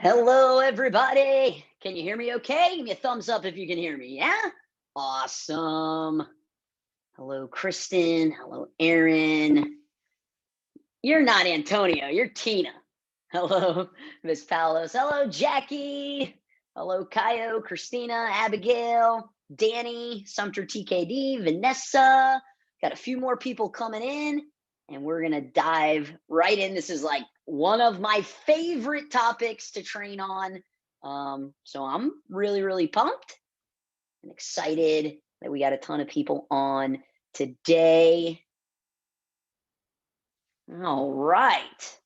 Hello, everybody. Can you hear me okay? Give me a thumbs up if you can hear me. Yeah? Awesome. Hello, Kristen. Hello, Aaron. You're not Antonio, you're Tina. Hello, Miss Palos. Hello, Jackie. Hello, Kaio, Christina, Abigail, Danny, Sumter TKD, Vanessa. Got a few more people coming in, and we're going to dive right in. This is like one of my favorite topics to train on. So I'm really, really pumped and excited that we got a ton of people on today. All right.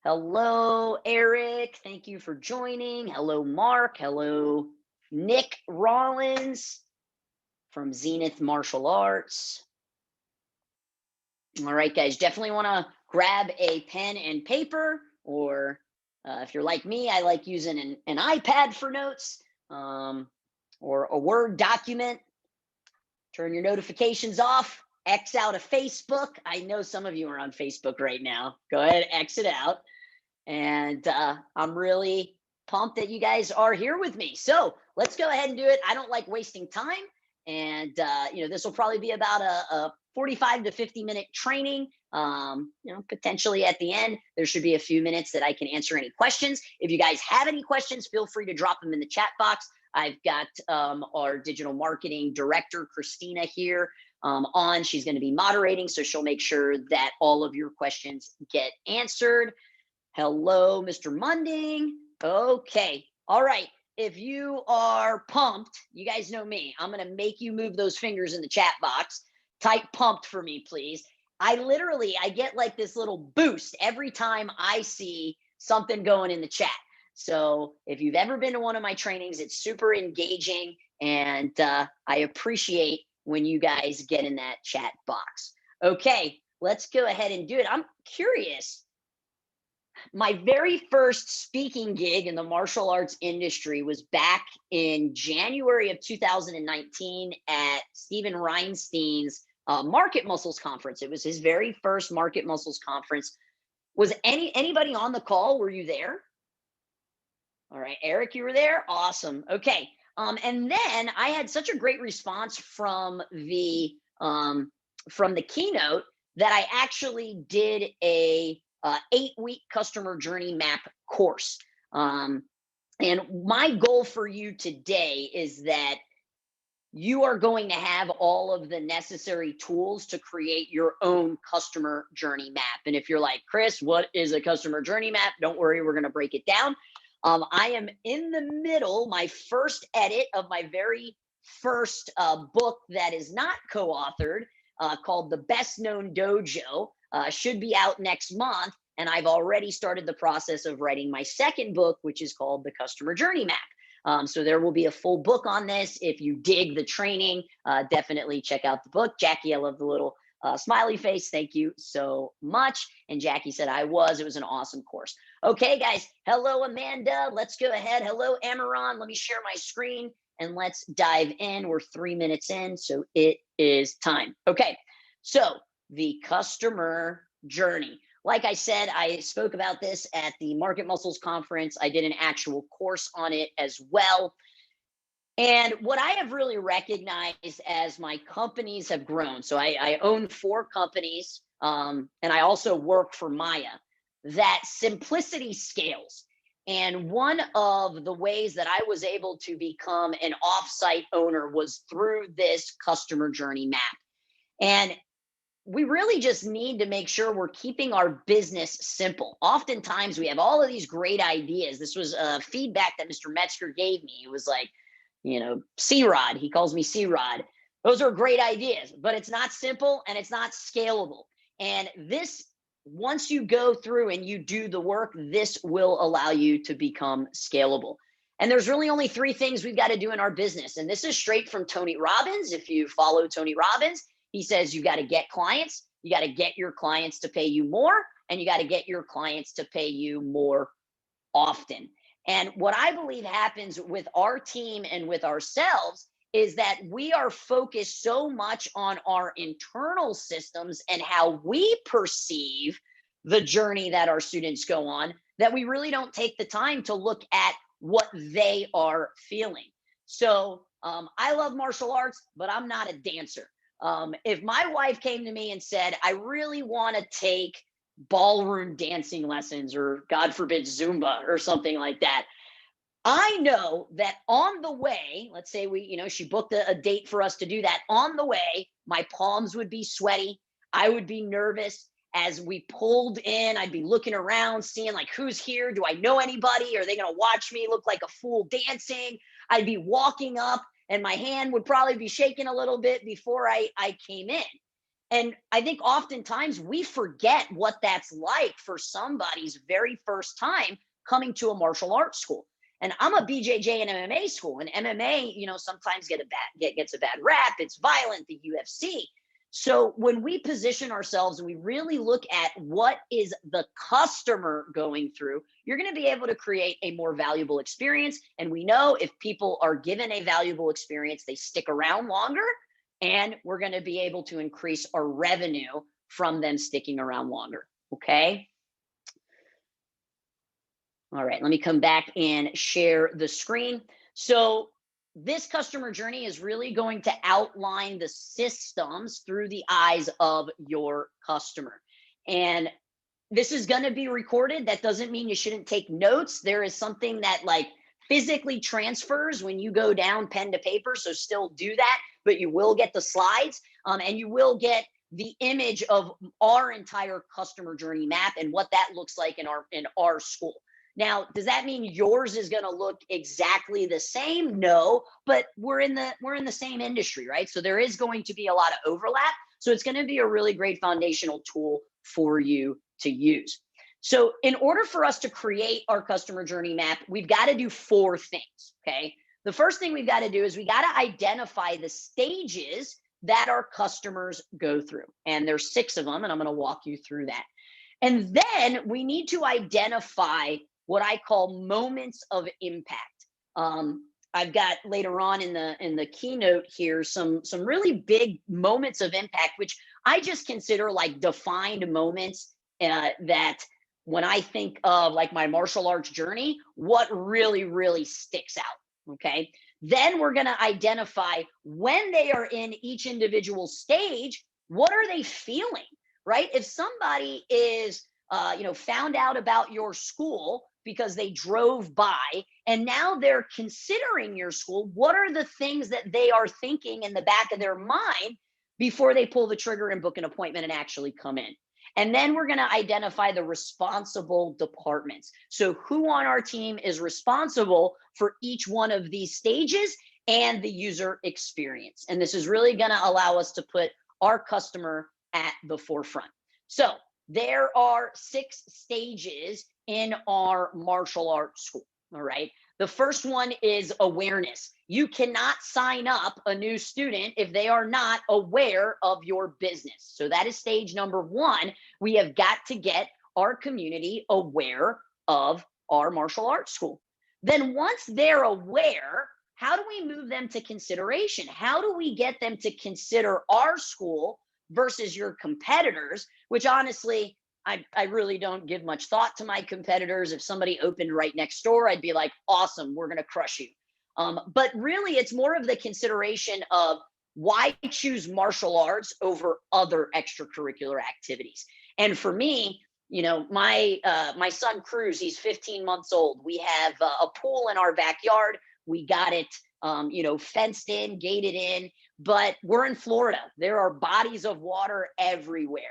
Hello, Eric. Thank you for joining. Hello, Mark. Hello, Nick Rollins from Zenith Martial Arts. All right, guys, definitely want to grab a pen and paper, or if you're like me, I like using an iPad for notes, or a Word document. Turn your notifications off. X out of Facebook. I know some of you are on Facebook right now. Go ahead, exit out. And I'm really pumped that you guys are here with me. So let's go ahead and do it. I don't like wasting time. And, this will probably be about a 45 to 50-minute training. Potentially at the end, there should be a few minutes that I can answer any questions. If you guys have any questions, feel free to drop them in the chat box. I've got our digital marketing director, Christina, here on. She's going to be moderating, so she'll make sure that all of your questions get answered. Hello, Mr. Munding. Okay. All right. If you are pumped, you guys know me. I'm going to make you move those fingers in the chat box. Type pumped for me, please. I get like this little boost every time I see something going in the chat. So if you've ever been to one of my trainings, it's super engaging, and I appreciate when you guys get in that chat box. Okay, let's go ahead and do it. I'm curious. My very first speaking gig in the martial arts industry was back in January of 2019 at Steven Reinstein's Market Muscles conference. It was his very first Market Muscles conference. Was anybody on the call? Were you there? All right, Eric, you were there? Awesome. Okay. And then I had such a great response from the keynote that I actually did a 8-week customer journey map course. And my goal for you today is that you are going to have all of the necessary tools to create your own customer journey map. And if you're like, Chris, what is a customer journey map? Don't worry, we're going to break it down. I am in the middle, my first edit of my very first book that is not co-authored, called The Best Known Dojo. Should be out next month. And I've already started the process of writing my second book, which is called The Customer Journey Map. So there will be a full book on this. If you dig the training, definitely check out the book. Jackie, I love the little smiley face. Thank you so much. And Jackie said it was an awesome course. Okay, guys. Hello, Amanda. Let's go ahead. Hello, Amaron. Let me share my screen and let's dive in. We're 3 minutes in, so it is time. Okay, so the customer journey. Like I said, I spoke about this at the Market Muscles conference. I did an actual course on it as well. And what I have really recognized as my companies have grown, so I own 4 companies, and I also work for Maya, that simplicity scales. And one of the ways that I was able to become an offsite owner was through this customer journey map. And we really just need to make sure we're keeping our business simple. Oftentimes we have all of these great ideas. This was feedback that Mr. Metzger gave me. It was like, C-Rod, he calls me C-Rod. Those are great ideas, but it's not simple and it's not scalable. And this, once you go through and you do the work, this will allow you to become scalable. And there's really only 3 things we've got to do in our business. And this is straight from Tony Robbins. If you follow Tony Robbins, he says you got to get clients, you got to get your clients to pay you more, and you got to get your clients to pay you more often. And what I believe happens with our team and with ourselves is that we are focused so much on our internal systems and how we perceive the journey that our students go on, that we really don't take the time to look at what they are feeling. So I love martial arts, but I'm not a dancer. If my wife came to me and said, I really want to take ballroom dancing lessons, or God forbid, Zumba or something like that, I know that on the way, let's say she booked a date for us to do that. On the way, my palms would be sweaty. I would be nervous. As we pulled in, I'd be looking around, seeing like, who's here? Do I know anybody? Are they going to watch me look like a fool dancing? I'd be walking up and my hand would probably be shaking a little bit before I came in. And I think oftentimes we forget what that's like for somebody's very first time coming to a martial arts school. And I'm a BJJ and MMA school, and MMA, sometimes gets a bad rap. It's violent, the UFC. So when we position ourselves and we really look at what is the customer going through, you're going to be able to create a more valuable experience. And we know if people are given a valuable experience, they stick around longer, and we're going to be able to increase our revenue from them sticking around longer. Okay. All right, let me come back and share the screen. So this customer journey is really going to outline the systems through the eyes of your customer. And this is going to be recorded. That doesn't mean you shouldn't take notes. There is something that physically transfers when you go down pen to paper. So still do that, but you will get the slides, and you will get the image of our entire customer journey map and what that looks like in our school. Now, does that mean yours is going to look exactly the same? No, but we're in the same industry, right? So there is going to be a lot of overlap. So it's going to be a really great foundational tool for you to use. So in order for us to create our customer journey map, we've got to do 4 things, okay? The first thing we've got to do is we got to identify the stages that our customers go through. And there's 6 of them, and I'm going to walk you through that. And then we need to identify what I call moments of impact. I've got later on in the keynote here some really big moments of impact, which I just consider like defined moments that when I think of like my martial arts journey, what really, really sticks out. Okay. Then we're going to identify when they are in each individual stage, what are they feeling, right? If somebody is, found out about your school because they drove by and now they're considering your school, what are the things that they are thinking in the back of their mind before they pull the trigger and book an appointment and actually come in? And then we're going to identify the responsible departments. So who on our team is responsible for each one of these stages and the user experience. And this is really going to allow us to put our customer at the forefront. So there are 6 stages in our martial arts school. All right. The first one is awareness. You cannot sign up a new student if they are not aware of your business. So that is stage number 1. We have got to get our community aware of our martial arts school. Then once they're aware, how do we move them to consideration? How do we get them to consider our school versus your competitors, which honestly, I really don't give much thought to my competitors. If somebody opened right next door, I'd be like, awesome, we're going to crush you. But really, it's more of the consideration of why choose martial arts over other extracurricular activities. And for me, my son Cruz, he's 15 months old. We have a pool in our backyard. We got it, fenced in, gated in, but we're in Florida. There are bodies of water everywhere.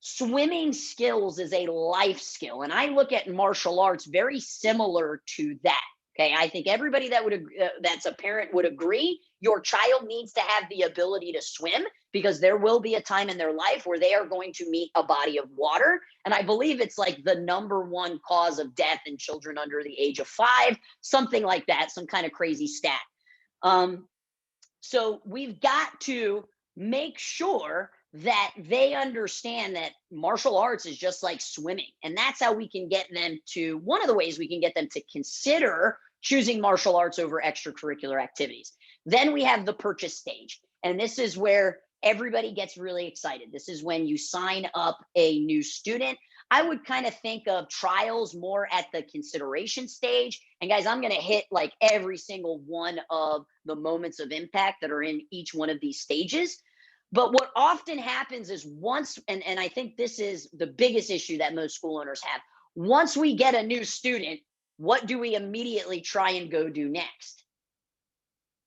Swimming skills is a life skill. And I look at martial arts very similar to that. Okay. I think everybody that's a parent would agree your child needs to have the ability to swim, because there will be a time in their life where they are going to meet a body of water. And I believe it's like the #1 cause of death in children under the age of 5, something like that, some kind of crazy stat. So we've got to make sure that they understand that martial arts is just like swimming. And that's how we can get them to, one of the ways we can get them to consider choosing martial arts over extracurricular activities. Then we have the purchase stage. And this is where everybody gets really excited. This is when you sign up a new student. I would kind of think of trials more at the consideration stage. And guys, I'm going to hit like every single one of the moments of impact that are in each one of these stages. But what often happens is once, and I think this is the biggest issue that most school owners have, once we get a new student, what do we immediately try and go do next?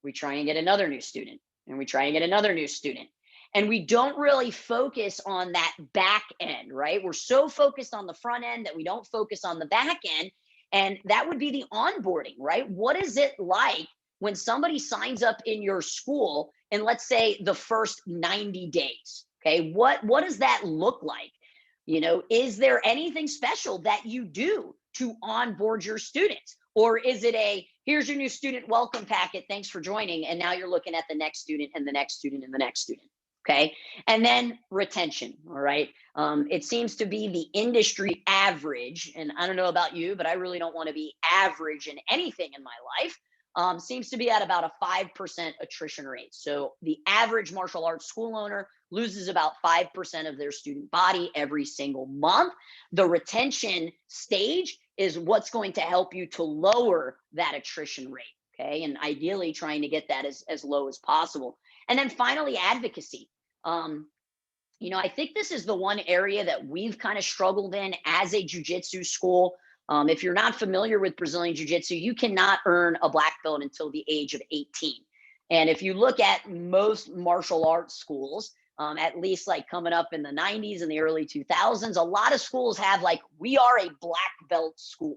We try and get another new student, and we try and get another new student. And we don't really focus on that back end, right? We're so focused on the front end that we don't focus on the back end. And that would be the onboarding, right? What is it like when somebody signs up in your school in, let's say, the first 90 days? Okay, what does that look like? You know, is there anything special that you do to onboard your students? Or is it a, here's your new student welcome packet, thanks for joining, and now you're looking at the next student and the next student and the next student? Okay. And then retention. All right. It seems to be the industry average. And I don't know about you, but I really don't want to be average in anything in my life. Seems to be at about a 5% attrition rate. So the average martial arts school owner loses about 5% of their student body every single month. The retention stage is what's going to help you to lower that attrition rate. Okay. And ideally trying to get that as low as possible. And then finally, advocacy. You know, I think this is the one area that we've kind of struggled in as a jiu-jitsu school. If you're not familiar with Brazilian jiu-jitsu, you cannot earn a black belt until the age of 18. And if you look at most martial arts schools, at least like coming up in the 90s and the early 2000s, a lot of schools have like, we are a black belt school.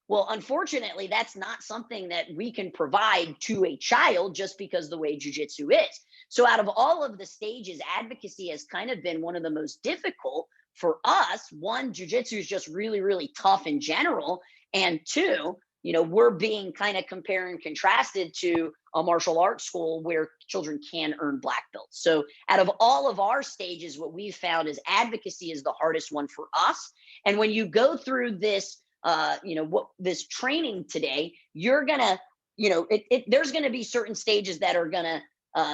Well, unfortunately, that's not something that we can provide to a child just because the way jiu-jitsu is. So out of all of the stages, advocacy has kind of been one of the most difficult for us. One, jiu-jitsu is just really, really tough in general. And two, you know, we're being kind of compared and contrasted to a martial arts school where children can earn black belts. So out of all of our stages, what we've found is advocacy is the hardest one for us. And when you go through this, what this training today, you're gonna, there's gonna be certain stages that are gonna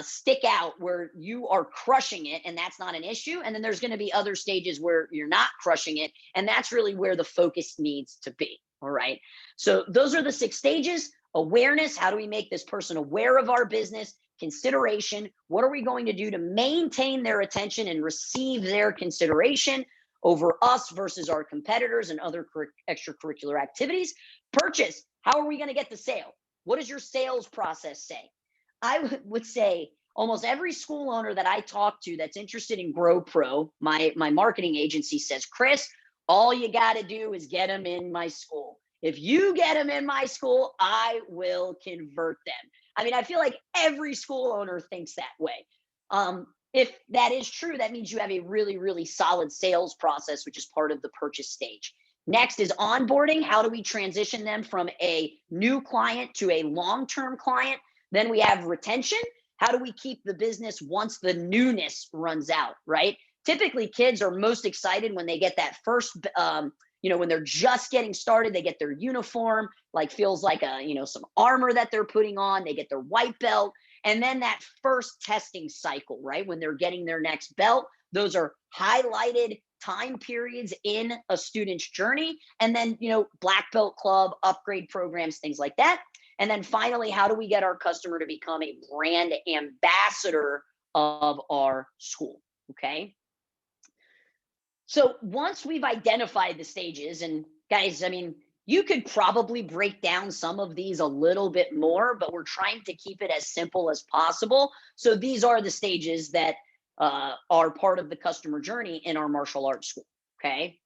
stick out where you are crushing it, and that's not an issue. And then there's gonna be other stages where you're not crushing it, and that's really where the focus needs to be. All right. So those are the 6 stages. Awareness. How do we make this person aware of our business? Consideration. What are we going to do to maintain their attention and receive their consideration over us versus our competitors and other extracurricular activities? Purchase. How are we going to get the sale? What does your sales process say? I would say almost every school owner that I talk to that's interested in Grow Pro, my marketing agency, says, Chris, all you got to do is get them in my school. If you get them in my school, I will convert them. I mean, I feel like every school owner thinks that way. If that is true, that means you have a really, really solid sales process, which is part of the purchase stage. Next is onboarding. How do we transition them from a new client to a long-term client? Then we have retention. How do we keep the business once the newness runs out, right? Typically, kids are most excited when they get that first, when they're just getting started, they get their uniform, like feels like some armor that they're putting on. They get their white belt. And then that first testing cycle, right? When they're getting their next belt, those are highlighted time periods in a student's journey. And then, black belt club, upgrade programs, things like that. And then finally, how do we get our customer to become a brand ambassador of our school? Okay. So once we've identified the stages, and guys, I mean, you could probably break down some of these a little bit more, but we're trying to keep it as simple as possible. So these are the stages that are part of the customer journey in our martial arts school, okay?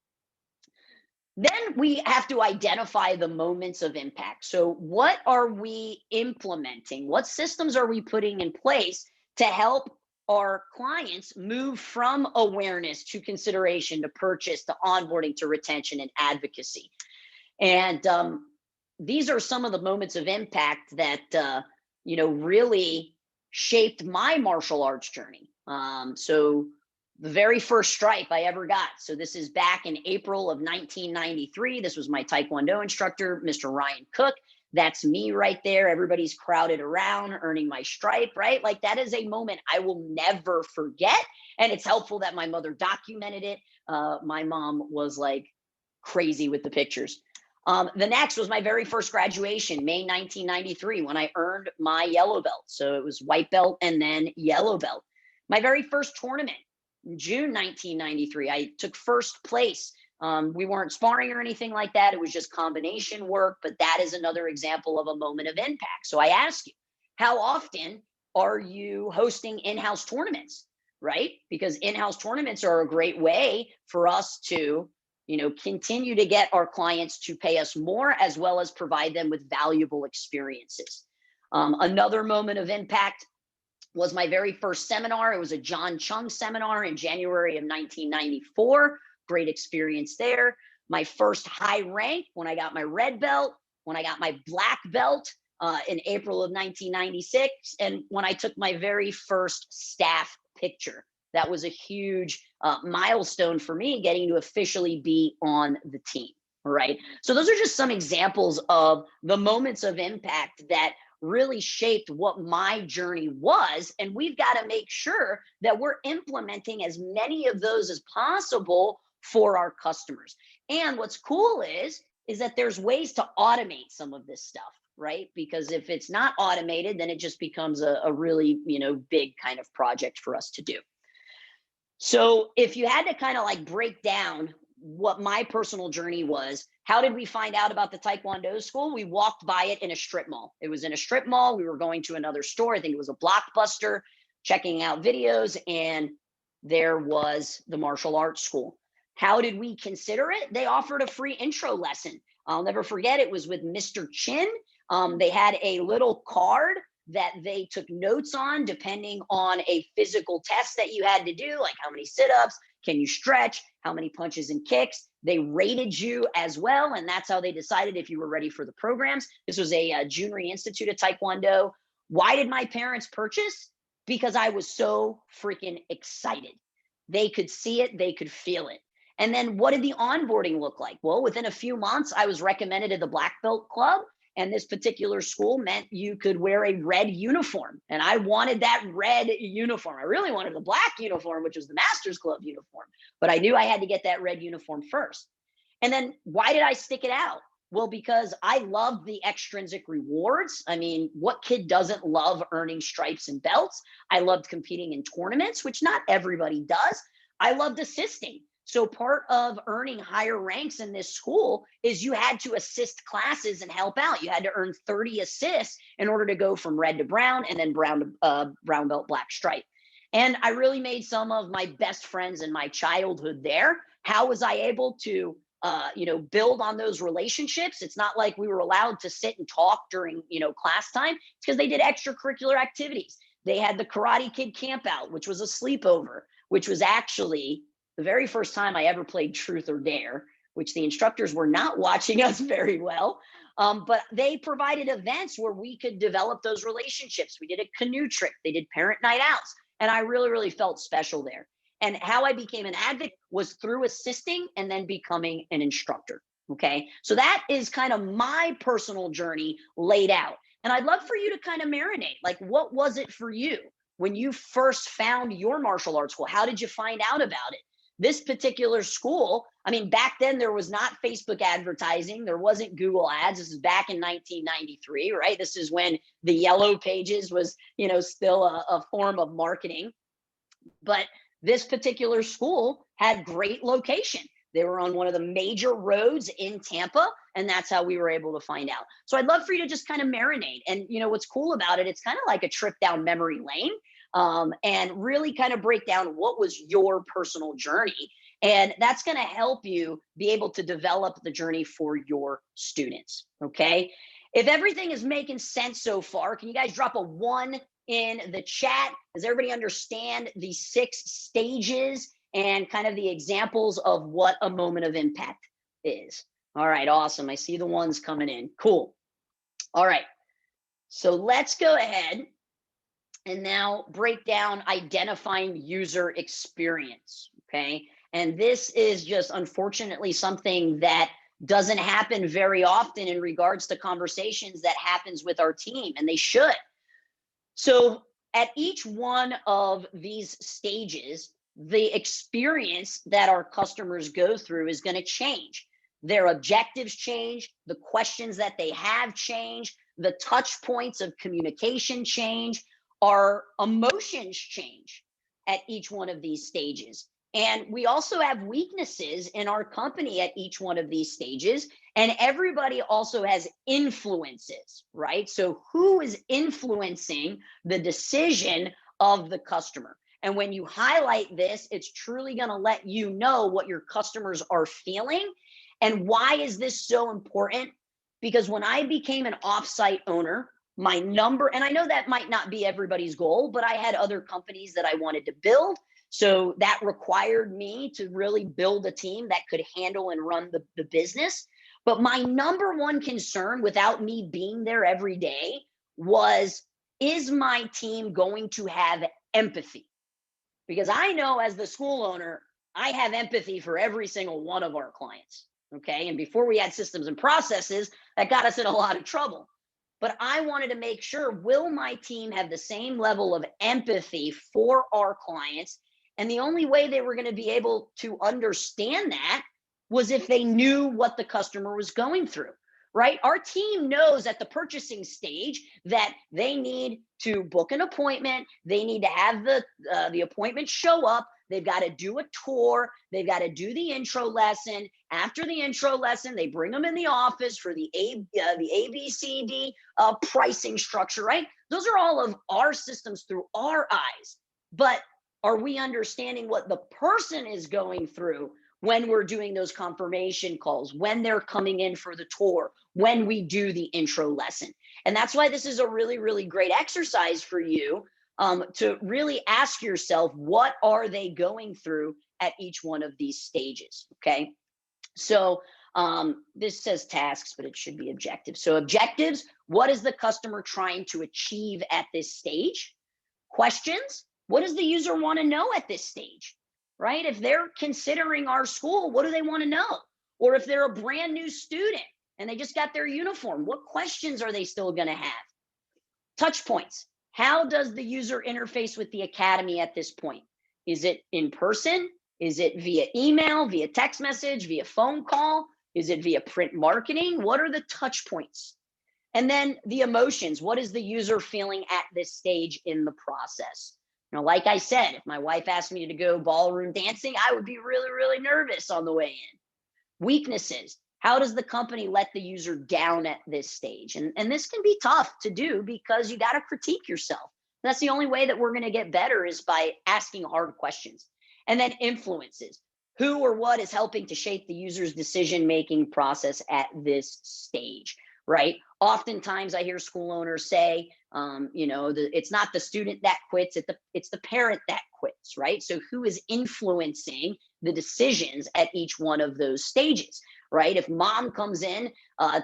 Then we have to identify the moments of impact. So what are we implementing? What systems are we putting in place to help our clients move from awareness to consideration to purchase to onboarding to retention and advocacy? And these are some of the moments of impact that, really shaped my martial arts journey. So the very first stripe I ever got. So this is back in April of 1993. This was my Taekwondo instructor, Mr. Ryan Cook. That's me right there. Everybody's crowded around, earning my stripe, right? Like that is a moment I will never forget. And it's helpful that my mother documented it. My mom was like crazy with the pictures. The next was my very first graduation, May 1993, when I earned my yellow belt. So it was white belt and then yellow belt. My very first tournament, June 1993, I took first place. We weren't sparring or anything like that. It was just combination work, but that is another example of a moment of impact. So I ask you, how often are you hosting in-house tournaments, right? Because in-house tournaments are a great way for us to, continue to get our clients to pay us more, as well as provide them with valuable experiences. Another moment of impact was my very first seminar. It was a John Chung seminar in January of 1994. Great experience there. My first high rank when I got my red belt, when I got my black belt in April of 1996, and when I took my very first staff picture. That was a huge milestone for me, getting to officially be on the team, right? So those are just some examples of the moments of impact that really shaped what my journey was. And we've got to make sure that we're implementing as many of those as possible for our customers. And what's cool is that there's ways to automate some of this stuff, right? Because if it's not automated, then it just becomes a really, big kind of project for us to do. So if you had to kind of like break down what my personal journey was, how did we find out about the Taekwondo school? We walked by it in a strip mall. It was in a strip mall. We were going to another store. I think it was a Blockbuster, checking out videos, and there was the martial arts school. How did we consider it? They offered a free intro lesson. I'll never forget, it was with Mr. Chin. They had a little card that they took notes on depending on a physical test that you had to do, like how many sit-ups, can you stretch, how many punches and kicks. They rated you as well, and that's how they decided if you were ready for the programs. This was a Junri Institute of Taekwondo. Why did my parents purchase? Because I was so freaking excited. They could see it, they could feel it. And then what did the onboarding look like? Well, within a few months, I was recommended to the Black Belt Club. And this particular school meant you could wear a red uniform. And I wanted that red uniform. I really wanted the black uniform, which was the Masters Club uniform. But I knew I had to get that red uniform first. And then why did I stick it out? Well, because I loved the extrinsic rewards. I mean, what kid doesn't love earning stripes and belts? I loved competing in tournaments, which not everybody does. I loved assisting. So part of earning higher ranks in this school is you had to assist classes and help out. You had to earn 30 assists in order to go from red to brown, and then brown to brown belt, black stripe. And I really made some of my best friends in my childhood there. How was I able to build on those relationships? It's not like we were allowed to sit and talk during, class time. It's because they did extracurricular activities. They had the Karate Kid camp out, which was a sleepover, which was actually the very first time I ever played Truth or Dare, which the instructors were not watching us very well. But they provided events where we could develop those relationships. We did a canoe trip. They did parent night outs. And I really, really felt special there. And how I became an advocate was through assisting and then becoming an instructor. Okay. So that is kind of my personal journey laid out. And I'd love for you to kind of marinate. Like, what was it for you when you first found your martial arts school? How did you find out about it? This particular school, I mean, back then there was not Facebook advertising. There wasn't Google ads. This is back in 1993, right? This is when the yellow pages was, still a form of marketing. But this particular school had great location. They were on one of the major roads in Tampa, and that's how we were able to find out. So I'd love for you to just kind of marinate. And, what's cool about it, it's kind of like a trip down memory lane. And really kind of break down what was your personal journey. And that's going to help you be able to develop the journey for your students. Okay. If everything is making sense so far, can you guys drop a 1 in the chat? Does everybody understand the 6 stages and kind of the examples of what a moment of impact is? All right. Awesome. I see the ones coming in. Cool. All right. So let's go ahead and now break down identifying user experience, okay? And this is just unfortunately something that doesn't happen very often in regards to conversations that happens with our team, and they should. So at each one of these stages, the experience that our customers go through is going to change. Their objectives change, the questions that they have change, the touch points of communication change, our emotions change at each one of these stages. And we also have weaknesses in our company at each one of these stages. And everybody also has influences, right? So who is influencing the decision of the customer? And when you highlight this, it's truly going to let you know what your customers are feeling. And why is this so important? Because when I became an offsite owner, my number, and I know that might not be everybody's goal, but I had other companies that I wanted to build. So that required me to really build a team that could handle and run the business. But my number one concern, without me being there every day, was, is my team going to have empathy? Because I know as the school owner, I have empathy for every single one of our clients. Okay. And before we had systems and processes, that got us in a lot of trouble. But I wanted to make sure, will my team have the same level of empathy for our clients? And the only way they were going to be able to understand that was if they knew what the customer was going through, right? Our team knows at the purchasing stage that they need to book an appointment. They need to have the appointment show up. They've got to do a tour. They've got to do the intro lesson. After the intro lesson, they bring them in the office for the ABCD pricing structure, right? Those are all of our systems through our eyes. But are we understanding what the person is going through when we're doing those confirmation calls, when they're coming in for the tour, when we do the intro lesson? And that's why this is a really, really great exercise for you to really ask yourself, what are they going through at each one of these stages? Okay. So this says tasks, but it should be objectives. So objectives, what is the customer trying to achieve at this stage? Questions, what does the user want to know at this stage, right? If they're considering our school, what do they want to know? Or if they're a brand new student and they just got their uniform, what questions are they still going to have? Touch points. How does the user interface with the academy at this point? Is it in person? Is it via email, via text message, via phone call? Is it via print marketing? What are the touch points? And then the emotions. What is the user feeling at this stage in the process? You know, like I said, if my wife asked me to go ballroom dancing, I would be really, really nervous on the way in. Weaknesses. How does the company let the user down at this stage? And this can be tough to do because you got to critique yourself. That's the only way that we're going to get better, is by asking hard questions. And then influences. Who or what is helping to shape the user's decision-making process at this stage, right? Oftentimes I hear school owners say, it's not the student that quits, it's the parent that quits, right? So who is influencing the decisions at each one of those stages, right? If mom comes in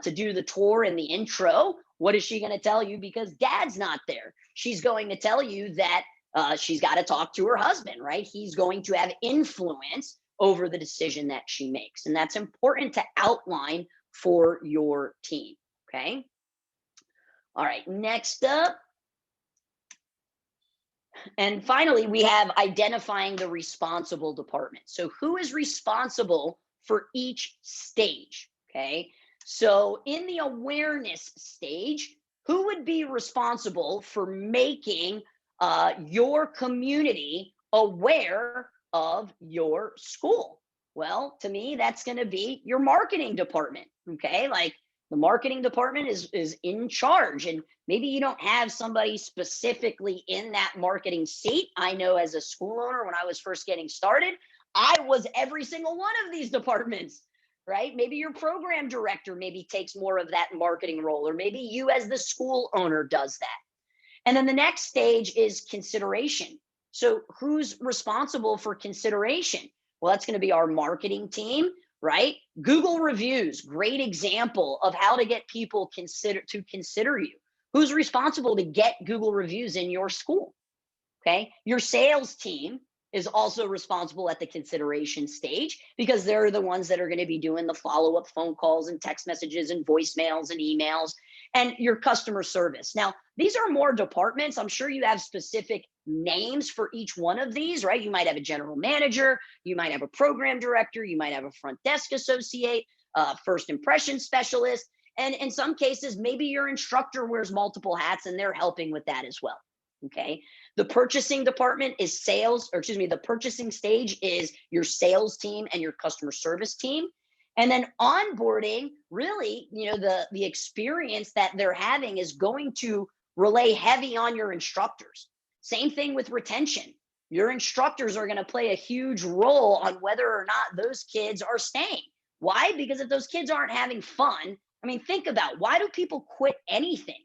to do the tour and the intro, what is she going to tell you? Because dad's not there. She's going to tell you that she's got to talk to her husband, right? He's going to have influence over the decision that she makes. And that's important to outline for your team, okay? All right, next up. And finally, we have identifying the responsible department. So who is responsible for each stage, okay? So in the awareness stage, who would be responsible for making your community aware of your school? Well, to me, that's going to be your marketing department, okay? Like, the marketing department is in charge, and maybe you don't have somebody specifically in that marketing seat. I know as a school owner, when I was first getting started, I was every single one of these departments, right? Maybe your program director maybe takes more of that marketing role, or maybe you as the school owner does that. And then the next stage is consideration. So who's responsible for consideration? Well, that's going to be our marketing team, right? Google reviews, great example of how to get people to consider you. Who's responsible to get Google reviews in your school? Okay, your sales team, is also responsible at the consideration stage, because they're the ones that are going to be doing the follow-up phone calls and text messages and voicemails and emails, and your customer service. Now, these are more departments. I'm sure you have specific names for each one of these, right? You might have a general manager, you might have a program director, you might have a front desk associate, first impression specialist. And in some cases, maybe your instructor wears multiple hats and they're helping with that as well. Okay. The purchasing department is sales, or excuse me, the purchasing stage is your sales team and your customer service team. And then onboarding, really, the experience that they're having is going to relay heavy on your instructors. Same thing with retention. Your instructors are going to play a huge role on whether or not those kids are staying. Why? Because if those kids aren't having fun, I mean, think about, why do people quit anything?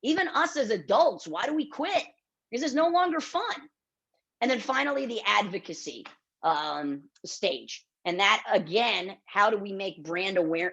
Even us as adults, why do we quit? Because it's no longer fun. And then finally, the advocacy stage. And that, again, how do we make brand aware,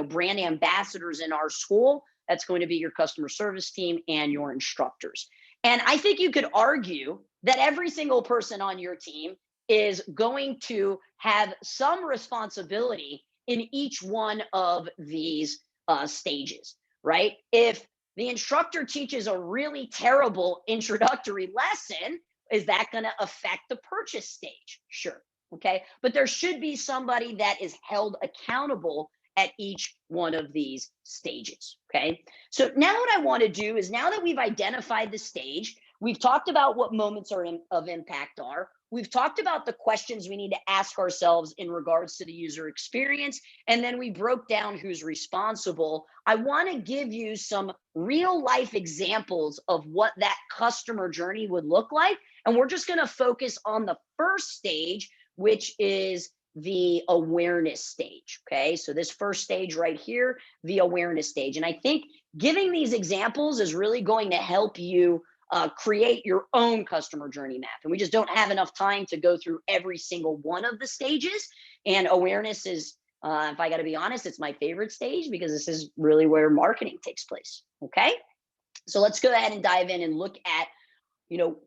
brand ambassadors in our school? That's going to be your customer service team and your instructors. And I think you could argue that every single person on your team is going to have some responsibility in each one of these stages, right? If the instructor teaches a really terrible introductory lesson, is that going to affect the purchase stage? Sure. Okay. But there should be somebody that is held accountable at each one of these stages. Okay. So now what I want to do is, now that we've identified the stage, we've talked about what moments of impact are. We've talked about the questions we need to ask ourselves in regards to the user experience. And then we broke down who's responsible. I want to give you some real life examples of what that customer journey would look like. And we're just going to focus on the first stage, which is the awareness stage. Okay. So this first stage right here, the awareness stage. And I think giving these examples is really going to help you create your own customer journey map. And we just don't have enough time to go through every single one of the stages. And awareness is, if I got to be honest, it's my favorite stage, because this is really where marketing takes place. Okay. So let's go ahead and dive in and look at,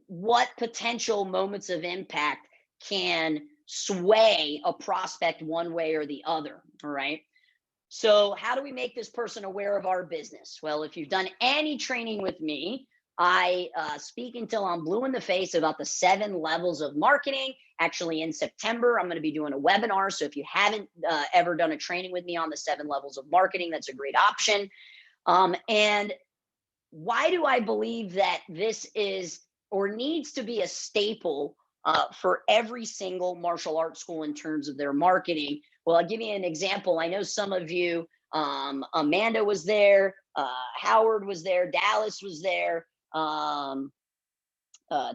what potential moments of impact can sway a prospect one way or the other. All right. So how do we make this person aware of our business? Well, if you've done any training with me, I speak until I'm blue in the face about the 7 levels of marketing. Actually, in September, I'm going to be doing a webinar. So if you haven't ever done a training with me on the 7 levels of marketing, that's a great option. And why do I believe that this is or needs to be a staple for every single martial arts school in terms of their marketing? Well, I'll give you an example. I know some of you, Amanda was there, Howard was there, Dallas was there,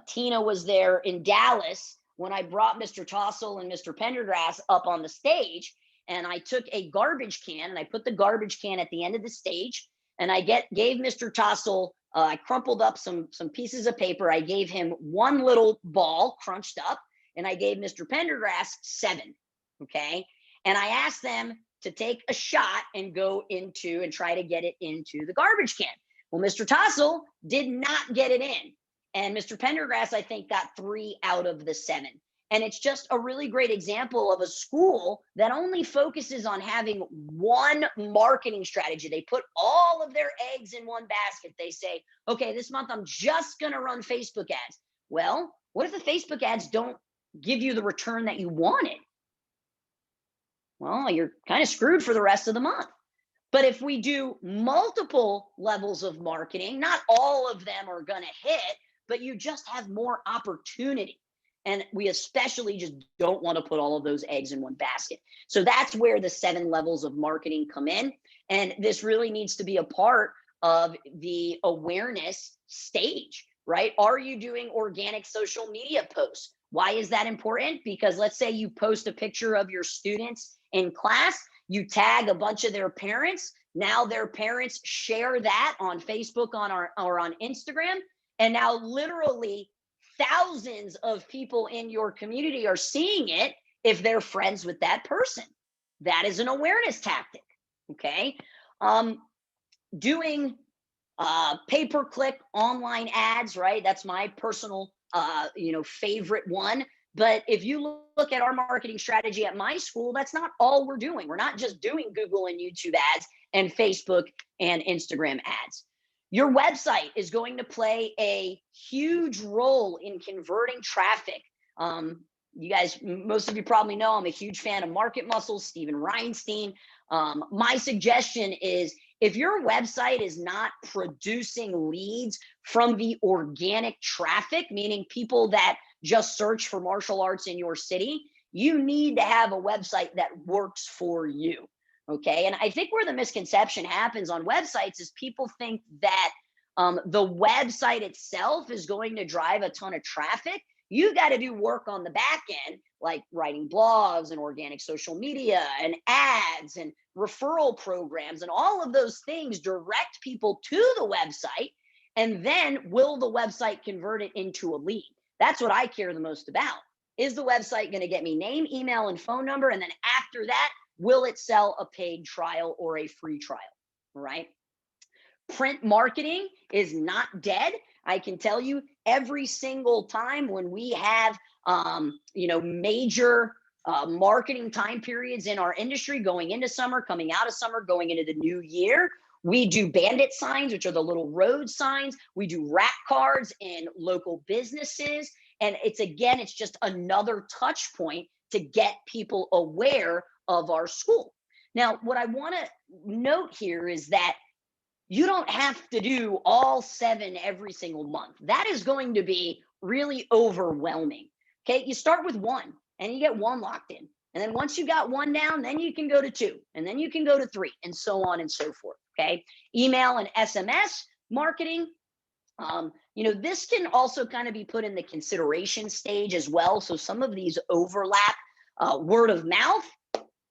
Tina was there. In Dallas, when I brought Mr. Tossel and Mr. Pendergrass up on the stage, and I took a garbage can and I put the garbage can at the end of the stage, and I gave Mr. Tossel, I crumpled up some pieces of paper. I gave him 1 little ball crunched up, and I gave Mr. Pendergrass 7. Okay. And I asked them to take a shot and go into and try to get it into the garbage can. Well, Mr. Tossel did not get it in. And Mr. Pendergrass, I think, got 3 out of the 7. And it's just a really great example of a school that only focuses on having one marketing strategy. They put all of their eggs in one basket. They say, okay, this month I'm just going to run Facebook ads. Well, what if the Facebook ads don't give you the return that you wanted? Well, you're kind of screwed for the rest of the month. But if we do multiple levels of marketing, not all of them are going to hit, but you just have more opportunity. And we especially just don't want to put all of those eggs in one basket. So that's where the 7 levels of marketing come in. And this really needs to be a part of the awareness stage, right? Are you doing organic social media posts? Why is that important? Because let's say you post a picture of your students in class, you tag a bunch of their parents. Now their parents share that on Facebook or on Instagram. And now literally thousands of people in your community are seeing it if they're friends with that person. That is an awareness tactic. Okay. Doing pay-per-click online ads, right? That's my personal favorite one. But if you look at our marketing strategy at my school, that's not all we're doing. We're not just doing Google and YouTube ads and Facebook and Instagram ads. Your website is going to play a huge role in converting traffic. You guys, most of you probably know I'm a huge fan of Market Muscles, Steven Reinstein. My suggestion is if your website is not producing leads from the organic traffic, meaning people that just search for martial arts in your city, you need to have a website that works for you. Okay. And I think where the misconception happens on websites is people think that the website itself is going to drive a ton of traffic. You got to do work on the back end, like writing blogs and organic social media and ads and referral programs, and all of those things direct people to the website. And then will the website convert it into a lead? That's what I care the most about. Is the website going to get me name, email, and phone number? And then after that, will it sell a paid trial or a free trial? Right? Print marketing is not dead. I can tell you every single time when we have, major marketing time periods in our industry, going into summer, coming out of summer, going into the new year, we do bandit signs, which are the little road signs. We do rat cards in local businesses. And it's just another touch point to get people aware of our school. Now, what I want to note here is that you don't have to do all 7 every single month. That is going to be really overwhelming. Okay, you start with 1 and you get 1 locked in. And then once you got 1 down, then you can go to 2, and then you can go to 3, and so on and so forth. Okay, email and SMS marketing. This can also kind of be put in the consideration stage as well. So some of these overlap. Word of mouth.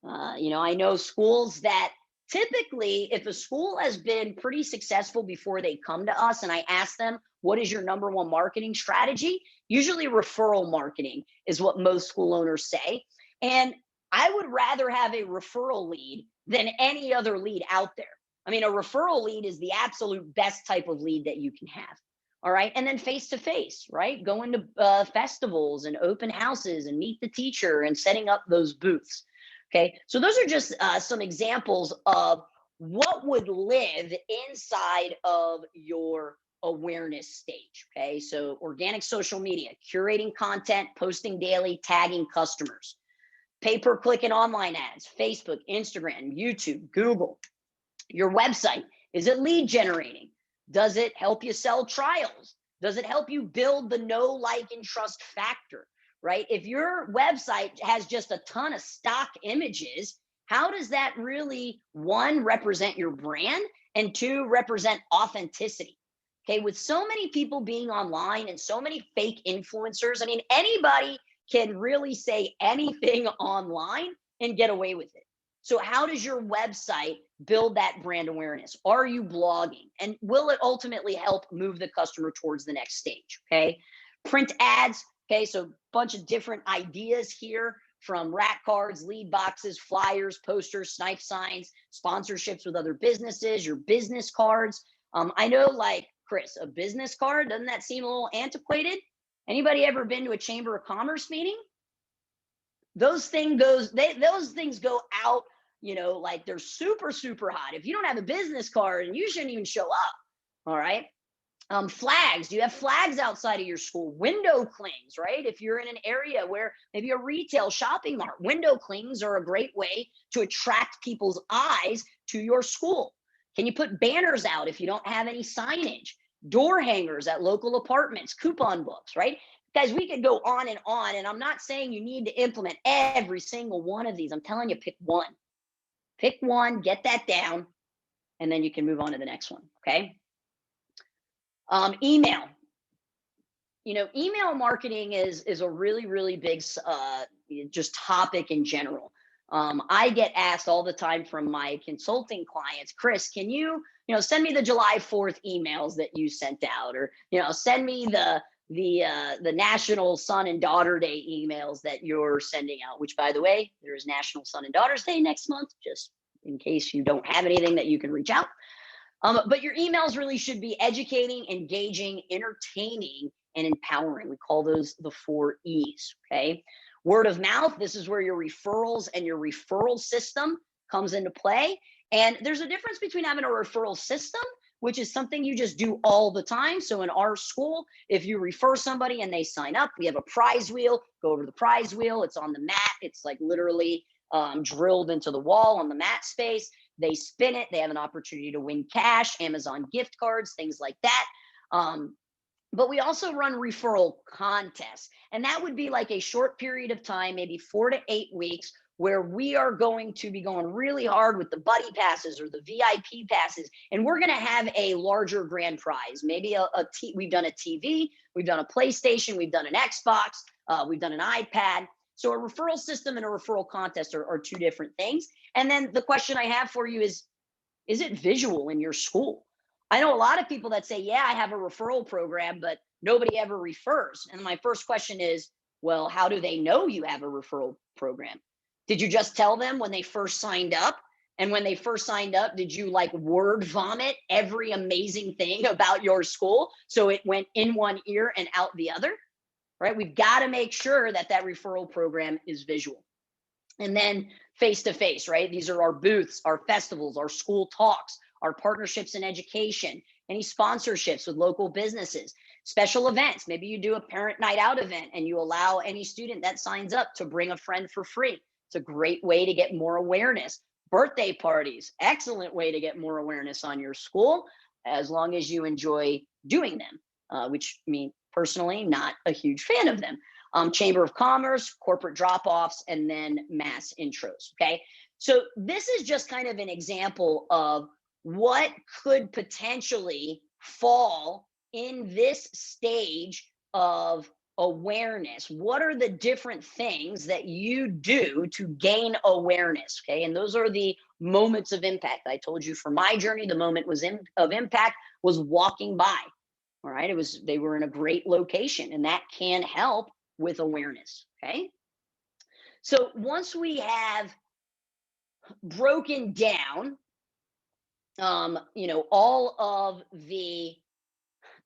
I know schools that typically, if a school has been pretty successful before they come to us and I ask them, what is your number 1 marketing strategy? Usually referral marketing is what most school owners say. And I would rather have a referral lead than any other lead out there. I mean, a referral lead is the absolute best type of lead that you can have. All right. And then face to face, right? Going to festivals and open houses and meet the teacher and setting up those booths. Okay. So those are just some examples of what would live inside of your awareness stage. Okay. So organic social media, curating content, posting daily, tagging customers, pay-per-click and online ads, Facebook, Instagram, YouTube, Google. Your website, is it lead generating? Does it help you sell trials? Does it help you build the know, like, and trust factor, right? If your website has just a ton of stock images, how does that really, 1, represent your brand, and 2, represent authenticity? Okay, with so many people being online and so many fake influencers, I mean, anybody can really say anything online and get away with it. So how does your website build that brand awareness? Are you blogging? And will it ultimately help move the customer towards the next stage? Okay. Print ads. Okay. So a bunch of different ideas here, from rat cards, lead boxes, flyers, posters, snipe signs, sponsorships with other businesses, your business cards. I know, like, Chris, a business card, doesn't that seem a little antiquated? Anybody ever been to a Chamber of Commerce meeting? Those things go out, like they're super, super hot. If you don't have a business card, and you shouldn't even show up. All right. Flags. Do you have flags outside of your school? Window clings, right? If you're in an area where maybe a retail shopping mart, window clings are a great way to attract people's eyes to your school. Can you put banners out if you don't have any signage? Door hangers at local apartments, coupon books, right? Guys, we could go on, and I'm not saying you need to implement every single one of these. I'm telling you, pick one. Pick one, get that down, and then you can move on to the next one, okay? Email. Email marketing is a really, really big just topic in general. I get asked all the time from my consulting clients, Chris, can you, send me the July 4th emails that you sent out, or, send me the National Son and Daughter Day emails that you're sending out, which, by the way, there is National Son and Daughters Day next month, just in case you don't have anything that you can reach out. But your emails really should be educating, engaging, entertaining, and empowering. We call those the 4 E's, okay? Word of mouth, this is where your referrals and your referral system comes into play. And there's a difference between having a referral system, which is something you just do all the time. So in our school, if you refer somebody and they sign up, we have a prize wheel. Go over to the prize wheel. It's on the mat. It's like literally drilled into the wall on the mat space. They spin it. They have an opportunity to win cash, Amazon gift cards, things like that. But we also run referral contests. And that would be like a short period of time, maybe 4 to 8 weeks, where we are going to be going really hard with the buddy passes or the VIP passes. And we're going to have a larger grand prize. Maybe we've done a TV, we've done a PlayStation, we've done an Xbox, we've done an iPad. So a referral system and a referral contest are 2 different things. And then the question I have for you is it visual in your school? I know a lot of people that say, yeah, I have a referral program, but nobody ever refers. And my first question is, well, how do they know you have a referral program? Did you just tell them when they first signed up? And when they first signed up, did you like word vomit every amazing thing about your school so it went in one ear and out the other? Right? We've got to make sure that that referral program is visual. And then face to face, right? These are our booths, our festivals, our school talks, our partnerships in education, any sponsorships with local businesses, special events. Maybe you do a parent night out event and you allow any student that signs up to bring a friend for free. It's a great way to get more awareness. Birthday parties, excellent way to get more awareness on your school, as long as you enjoy doing them, which me personally, not a huge fan of them. Chamber of Commerce, corporate drop-offs, and then mass intros, okay? So this is just kind of an example of what could potentially fall in this stage of awareness. What are the different things that you do to gain awareness? Okay. And those are the moments of impact. I told you for my journey, the moment of impact was walking by. All right. They were in a great location, and that can help with awareness. Okay. So once we have broken down all of the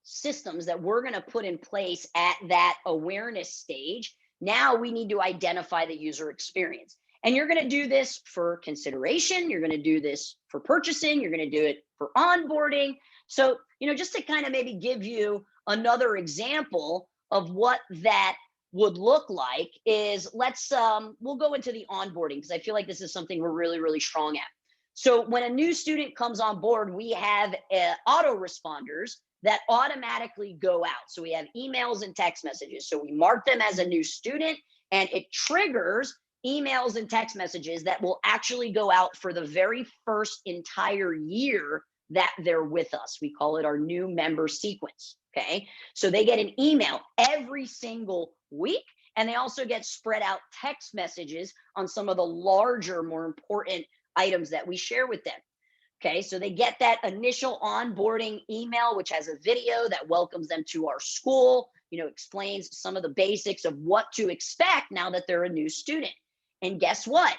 systems that we're going to put in place at that awareness stage, now we need to identify the user experience. And you're going to do this for consideration. You're going to do this for purchasing. You're going to do it for onboarding. So, just to kind of maybe give you another example of what that would look like is we'll go into the onboarding, because I feel like this is something we're really, really strong at. So when a new student comes on board, we have autoresponders that automatically go out. So we have emails and text messages. So we mark them as a new student, and it triggers emails and text messages that will actually go out for the very first entire year that they're with us. We call it our new member sequence. Okay. So they get an email every single week, and they also get spread out text messages on some of the larger, more important items that we share with them. Okay, so they get that initial onboarding email, which has a video that welcomes them to our school, explains some of the basics of what to expect now that they're a new student. And guess what?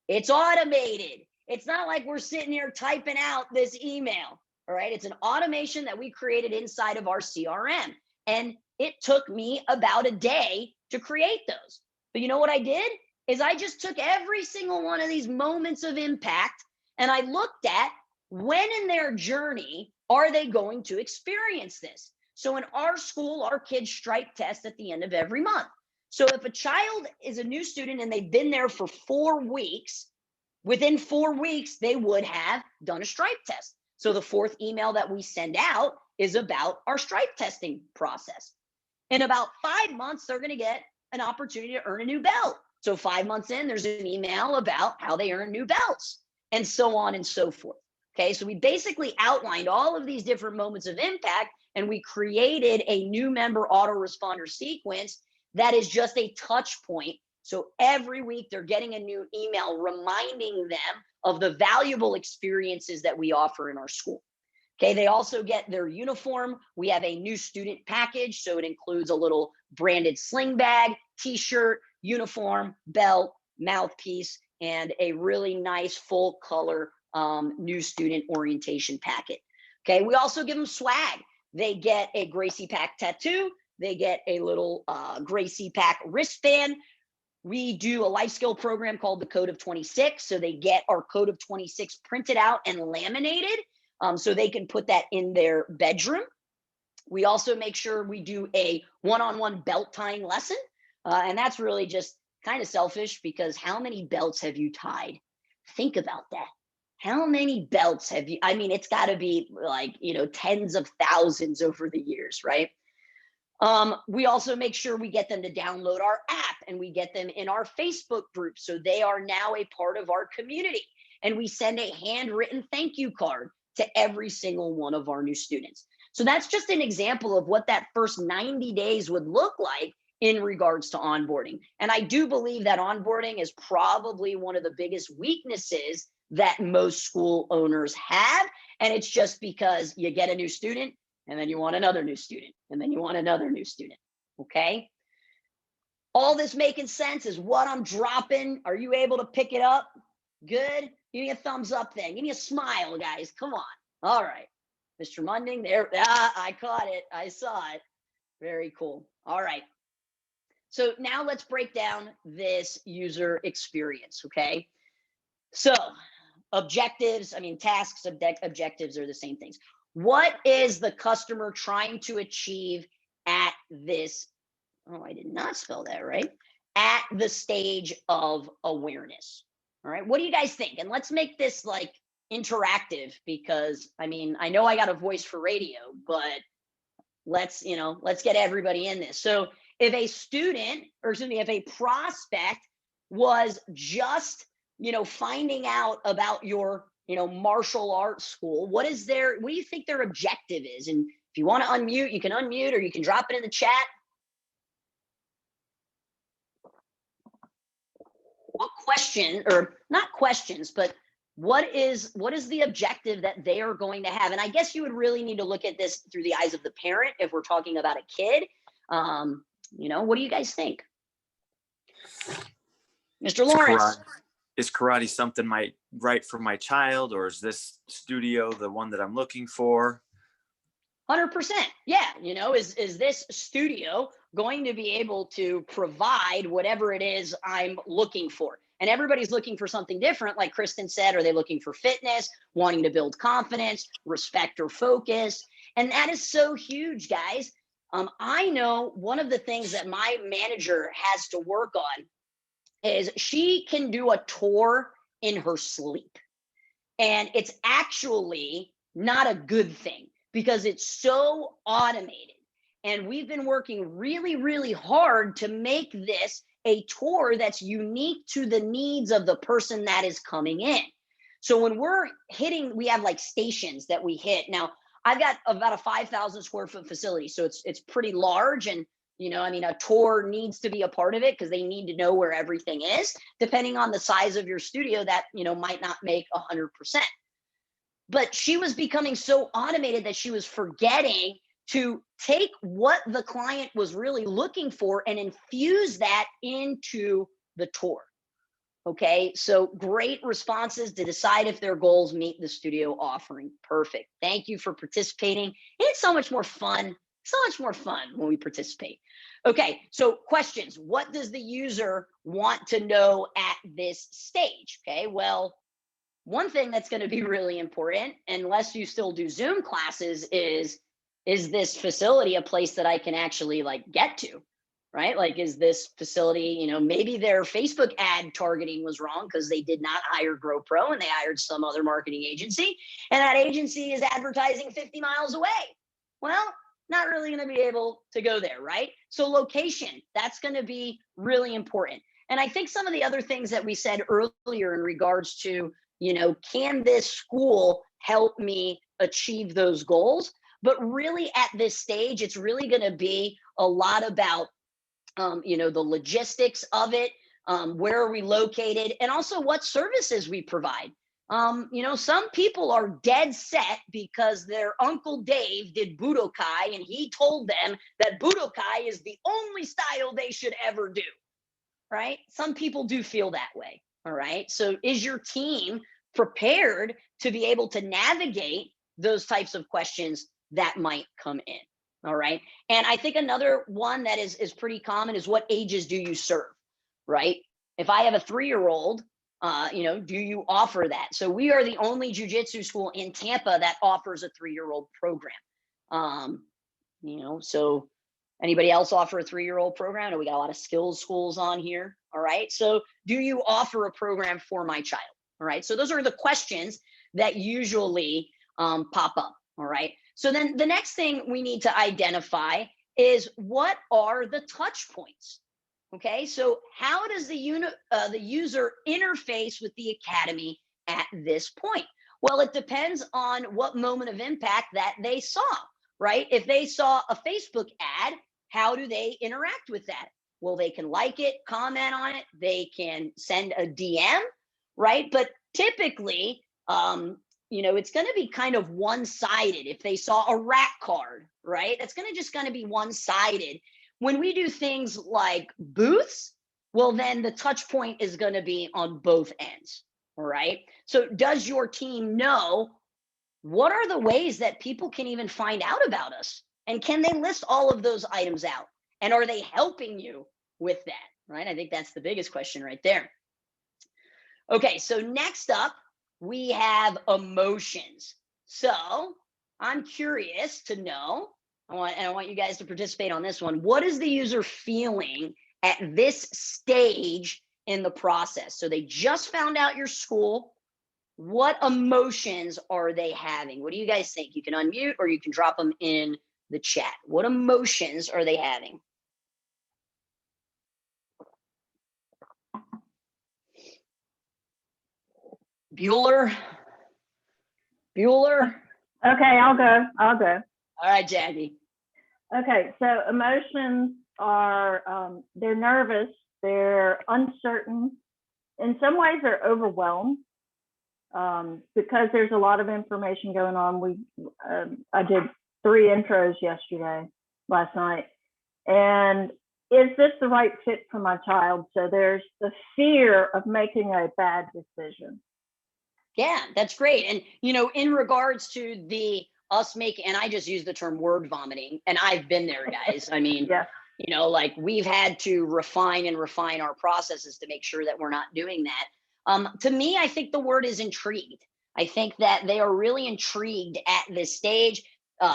It's automated. It's not like we're sitting here typing out this email. All right, it's an automation that we created inside of our CRM. And it took me about a day to create those. But you know what I did? Is I just took every single one of these moments of impact, and I looked at when in their journey are they going to experience this. So in our school, our kids stripe test at the end of every month. So if a child is a new student and they've been there for 4 weeks, within 4 weeks, they would have done a stripe test. So the 4th email that we send out is about our stripe testing process. In about 5 months, they're going to get an opportunity to earn a new belt. So 5 months in, there's an email about how they earn new belts, and so on and so forth. Okay, so we basically outlined all of these different moments of impact, and we created a new member autoresponder sequence that is just a touch point. So every week they're getting a new email reminding them of the valuable experiences that we offer in our school. Okay, they also get their uniform. We have a new student package, so it includes a little branded sling bag, t-shirt, uniform, belt, mouthpiece, and a really nice full color new student orientation packet. Okay, we also give them swag. They get a Gracie Pack tattoo. they get a little Gracie Pack wristband. We do a life skill program called the Code of 26. So they get our Code of 26 printed out and laminated so they can put that in their bedroom. We also make sure we do a one-on-one belt tying lesson. And that's really just kind of selfish because how many belts have you tied? Think about that. How many belts have you? I mean, it's got to be like, tens of thousands over the years, right? We also make sure we get them to download our app and we get them in our Facebook group. So they are now a part of our community. And we send a handwritten thank you card to every single one of our new students. So that's just an example of what that first 90 days would look like in regards to onboarding. And I do believe that onboarding is probably one of the biggest weaknesses that most school owners have. And it's just because you get a new student, and then you want another new student, and then you want another new student, okay? All this making sense is what I'm dropping. Are you able to pick it up? Good? Give me a thumbs up then. Give me a smile, guys. Come on. All right. Mr. Munding, there. I caught it. I saw it. Very cool. All right. So now let's break down this user experience, okay? So objectives, tasks, objectives are the same things. What is the customer trying to achieve at this? Oh, I did not spell that right. At the stage of awareness. All right. What do you guys think? And let's make this like interactive because I know I got a voice for radio, but let's get everybody in this. So if a student, or excuse me, if a prospect was just, finding out about your martial arts school, what do you think their objective is? And if you want to unmute, you can unmute, or you can drop it in the chat. What question, or not questions, but what is the objective that they are going to have? And I guess you would really need to look at this through the eyes of the parent if we're talking about a kid. What do you guys think? Mr. Lawrence. Is karate something right for my child, or is this studio the one that I'm looking for? 100%. Yeah. Is this studio going to be able to provide whatever it is I'm looking for? And everybody's looking for something different. Like Kristen said, are they looking for fitness, wanting to build confidence, respect, or focus? And that is so huge, guys. I know one of the things that my manager has to work on is she can do a tour in her sleep. And it's actually not a good thing because it's so automated. And we've been working really, really hard to make this a tour that's unique to the needs of the person that is coming in. So when we're hitting, we have like stations that we hit. Now, I've got about a 5,000 square foot facility. So it's pretty large. And a tour needs to be a part of it because they need to know where everything is. Depending on the size of your studio, that, might not make 100%. But she was becoming so automated that she was forgetting to take what the client was really looking for and infuse that into the tour. Okay, so great responses to decide if their goals meet the studio offering. Perfect. Thank you for participating. It's so much more fun. So much more fun when we participate. Okay, so questions. What does the user want to know at this stage? Okay, well, one thing that's going to be really important, unless you still do Zoom classes, is this facility a place that I can actually get to, right? Like, is this facility, maybe their Facebook ad targeting was wrong because they did not hire GrowPro and they hired some other marketing agency, and that agency is advertising 50 miles away. Well, not really going to be able to go there, right? So location, that's going to be really important. And I think some of the other things that we said earlier in regards to, can this school help me achieve those goals? But really at this stage, it's really going to be a lot about, the logistics of it, where are we located, and also what services we provide. Some people are dead set because their Uncle Dave did Budokai and he told them that Budokai is the only style they should ever do, right? Some people do feel that way, all right? So is your team prepared to be able to navigate those types of questions that might come in? All right. And I think another one that is pretty common is, what ages do you serve? Right. If I have a 3-year-old, do you offer that? So we are the only jujitsu school in Tampa that offers a 3-year-old program. Um, so anybody else offer a 3-year-old program? We got a lot of skills schools on here. All right. So do you offer a program for my child? All right. So those are the questions that usually pop up. All right. So then the next thing we need to identify is, what are the touch points? Okay. So how does the user interface with the academy at this point? Well, it depends on what moment of impact that they saw, right? If they saw a Facebook ad, how do they interact with that? Well, they can like it, comment on it, they can send a DM, right? But typically, it's going to be kind of one-sided. If they saw a rat card, right, that's going to be one-sided. When we do things like booths, well, then the touch point is going to be on both ends. All right. So does your team know what are the ways that people can even find out about us? And can they list all of those items out? And are they helping you with that? Right. I think that's the biggest question right there. Okay. So next up, we have emotions. So I'm curious to know, I want you guys to participate on this one. What is the user feeling at this stage in the process? So they just found out your school. What emotions are they having? What do you guys think? You can unmute or you can drop them in the chat. What emotions are they having? Bueller? Bueller? Okay, I'll go. All right, Jackie. Okay, so emotions are, they're nervous, they're uncertain. In some ways, they're overwhelmed because there's a lot of information going on. I did 3 intros last night, and is this the right fit for my child? So there's the fear of making a bad decision. Yeah, that's great. And, in regards to us making, and I just use the term word vomiting, and I've been there, guys. I mean, yeah. Like we've had to refine our processes to make sure that we're not doing that. To me, I think the word is intrigued. I think that they are really intrigued at this stage,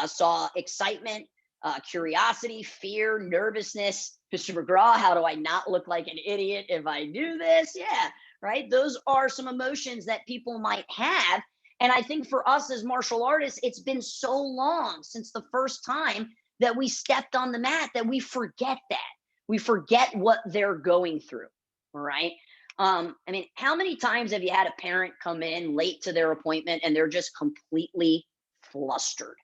saw excitement, curiosity, fear, nervousness. Mr. McGraw, how do I not look like an idiot if I do this? Yeah, right. Those are some emotions that people might have. And I think for us as martial artists, it's been so long since the first time that we stepped on the mat that we forget that. We forget what they're going through. All right. How many times have you had a parent come in late to their appointment and they're just completely flustered?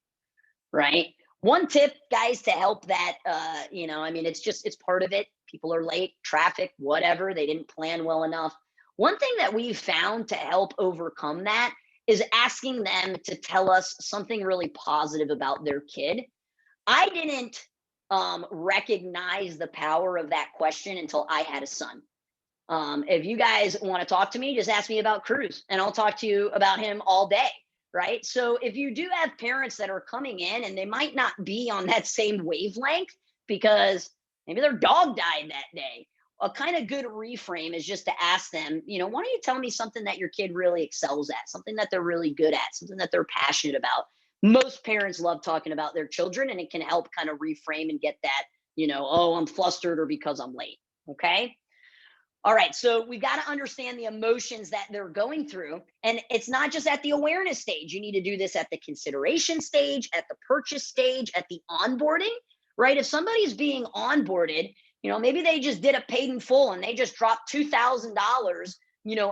Right. One tip, guys, to help that, it's part of it. People are late, traffic, whatever. They didn't plan well enough. One thing that we've found to help overcome that is asking them to tell us something really positive about their kid. I didn't recognize the power of that question until I had a son. If you guys want to talk to me, just ask me about Cruz and I'll talk to you about him all day. Right. So if you do have parents that are coming in and they might not be on that same wavelength because maybe their dog died that day, a kind of good reframe is just to ask them, why don't you tell me something that your kid really excels at, something that they're really good at, something that they're passionate about. Most parents love talking about their children, and it can help kind of reframe and get that, oh, I'm flustered or because I'm late. Okay. All right. So we've got to understand the emotions that they're going through. And it's not just at the awareness stage. You need to do this at the consideration stage, at the purchase stage, at the onboarding, right? If somebody's being onboarded, maybe they just did a paid in full and they just dropped $2,000,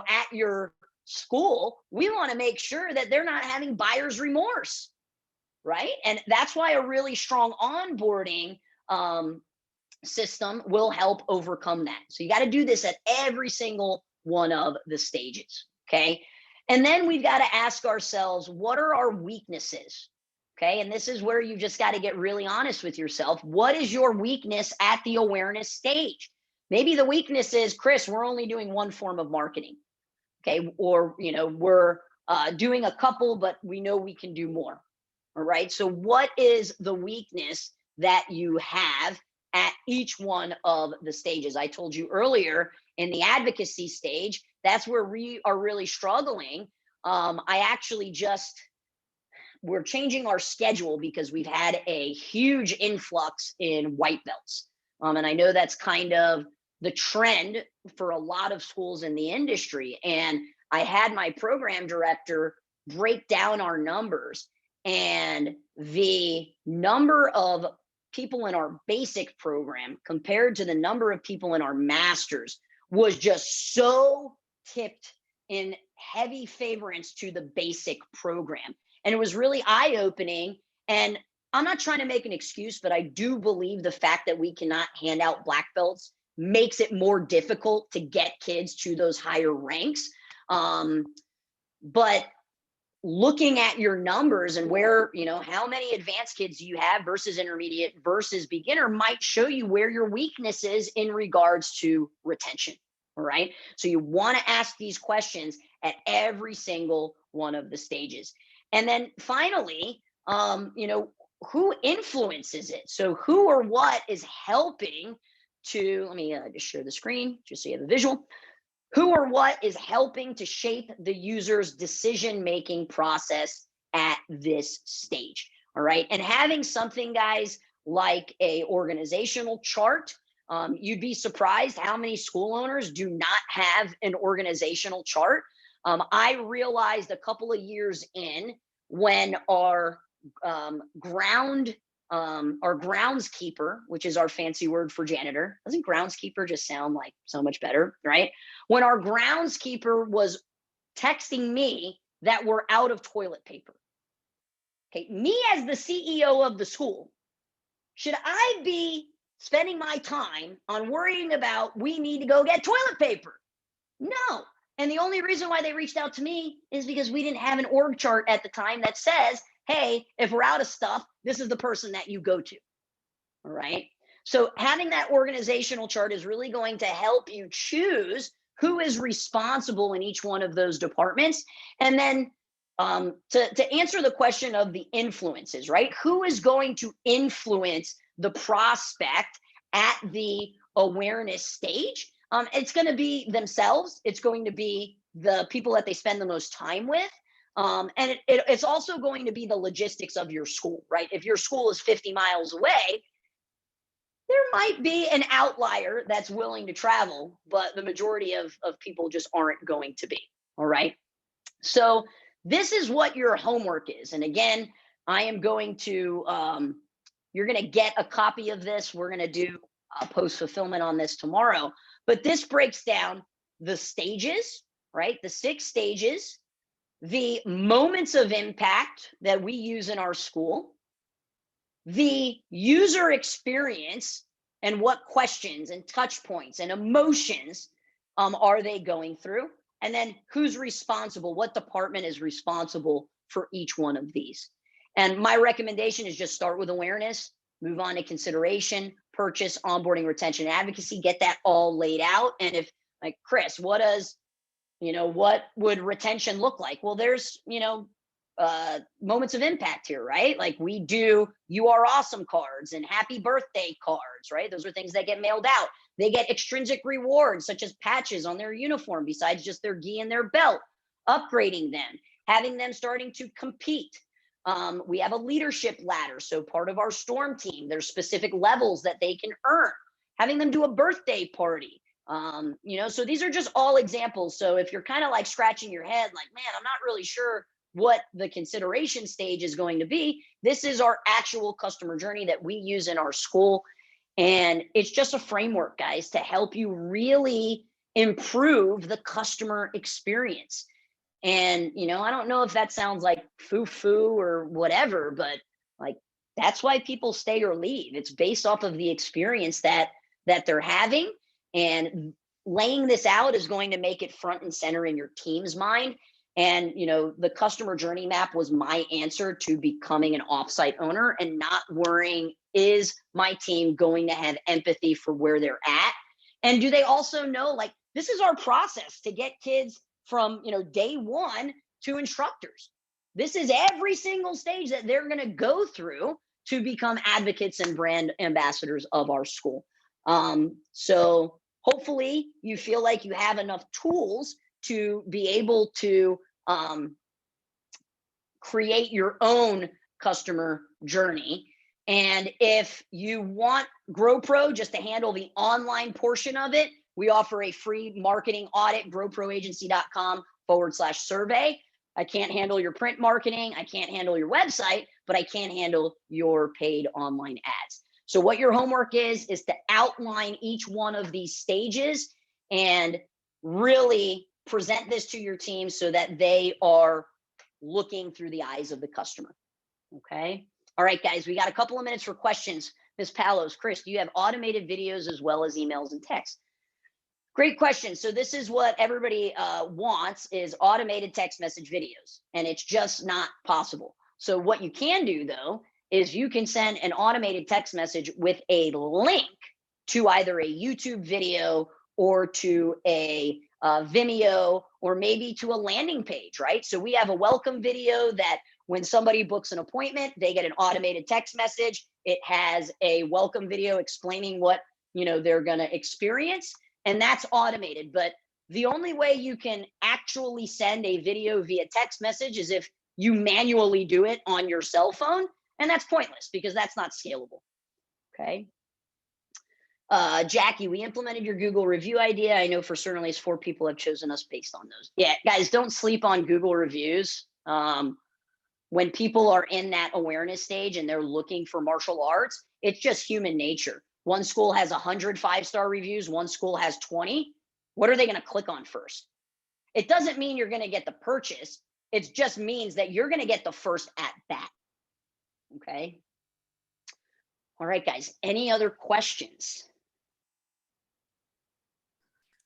at your school. We want to make sure that they're not having buyer's remorse. Right. And that's why a really strong onboarding system will help overcome that. So you got to do this at every single one of the stages. Okay. And then we've got to ask ourselves, what are our weaknesses? Okay. And this is where you just got to get really honest with yourself. What is your weakness at the awareness stage? Maybe the weakness is, Chris, we're only doing one form of marketing. Okay. Or, we're doing a couple, but we know we can do more. All right. So what is the weakness that you have at each one of the stages. I told you earlier in the advocacy stage, that's where we are really struggling. We're changing our schedule because we've had a huge influx in white belts. And I know that's kind of the trend for a lot of schools in the industry. And I had my program director break down our numbers, and the number of people in our basic program compared to the number of people in our masters was just so tipped in heavy favorance to the basic program. And it was really eye-opening. And I'm not trying to make an excuse, but I do believe the fact that we cannot hand out black belts makes it more difficult to get kids to those higher ranks. But looking at your numbers and where, how many advanced kids you have versus intermediate versus beginner might show you where your weakness is in regards to retention. All right. So you want to ask these questions at every single one of the stages. And then finally, who influences it? So who or what is helping to, let me just share the screen just so you have a visual. Who or what is helping to shape the user's decision-making process at this stage? All right. And having something, guys, like a organizational chart, you'd be surprised how many school owners do not have an organizational chart. I realized a couple of years in when our groundskeeper, which is our fancy word for janitor, doesn't groundskeeper just sound like so much better, right? When our groundskeeper was texting me that we're out of toilet paper. Okay, me as the CEO of the school, should I be spending my time on worrying about we need to go get toilet paper? No. And the only reason why they reached out to me is because we didn't have an org chart at the time that says, hey, if we're out of stuff, this is the person that you go to. All right. So having that organizational chart is really going to help you choose who is responsible in each one of those departments. And then to answer the question of the influences, right? Who is going to influence the prospect at the awareness stage? It's going to be themselves. It's going to be the people that they spend the most time with. And it's also going to be the logistics of your school, right? If your school is 50 miles away, there might be an outlier that's willing to travel, but the majority of people just aren't going to be. All right. So this is what your homework is. And again, I am going to, you're going to get a copy of this. We're going to do a post fulfillment on this tomorrow, but this breaks down the stages, right? The 6 stages, the moments of impact that we use in our school, the user experience and what questions and touch points and emotions are they going through, and then who's responsible, what department is responsible for each one of these. And my recommendation is just start with awareness, move on to consideration, purchase, onboarding, retention, advocacy, get that all laid out. And if, like, Chris, what would retention look like? Well, there's, moments of impact here, right? Like we do You Are Awesome cards and happy birthday cards, right? Those are things that get mailed out. They get extrinsic rewards such as patches on their uniform besides just their gi and their belt, upgrading them, having them starting to compete. We have a leadership ladder. So part of our storm team, there's specific levels that they can earn, having them do a birthday party. So these are just all examples. So if you're kind of like scratching your head, like, man, I'm not really sure what the consideration stage is going to be, this is our actual customer journey that we use in our school. And it's just a framework, guys, to help you really improve the customer experience. And, I don't know if that sounds like foo-foo or whatever, but like, that's why people stay or leave. It's based off of the experience that they're having. And laying this out is going to make it front and center in your team's mind. And, the customer journey map was my answer to becoming an offsite owner and not worrying, is my team going to have empathy for where they're at? And do they also know, like, this is our process to get kids from, day one to instructors. This is every single stage that they're going to go through to become advocates and brand ambassadors of our school. So hopefully you feel like you have enough tools to be able to create your own customer journey. And if you want GrowPro just to handle the online portion of it, we offer a free marketing audit, growproagency.com/survey. I can't handle your print marketing. I can't handle your website, but I can handle your paid online ads. So what your homework is to outline each one of these stages and really present this to your team so that they are looking through the eyes of the customer. Okay. All right, guys, we got a couple of minutes for questions. Ms. Palos, Chris, do you have automated videos as well as emails and text? Great question. So this is what everybody wants, is automated text message videos, and it's just not possible. So what you can do though, is you can send an automated text message with a link to either a YouTube video or to a Vimeo, or maybe to a landing page, right? So we have a welcome video that when somebody books an appointment, they get an automated text message. It has a welcome video explaining what, you know, they're going to experience, and that's automated. But the only way you can actually send a video via text message is if you manually do it on your cell phone, and that's pointless because that's not scalable. Okay. Jackie, we implemented your Google review idea. I know for certain at least 4 people have chosen us based on those. Yeah, guys, don't sleep on Google reviews. When people are in that awareness stage and they're looking for martial arts, it's just human nature. One school has 100 5-star reviews. One school has 20. What are they going to click on first? It doesn't mean you're going to get the purchase. It just means that you're going to get the first at bat. Okay. All right, guys, any other questions?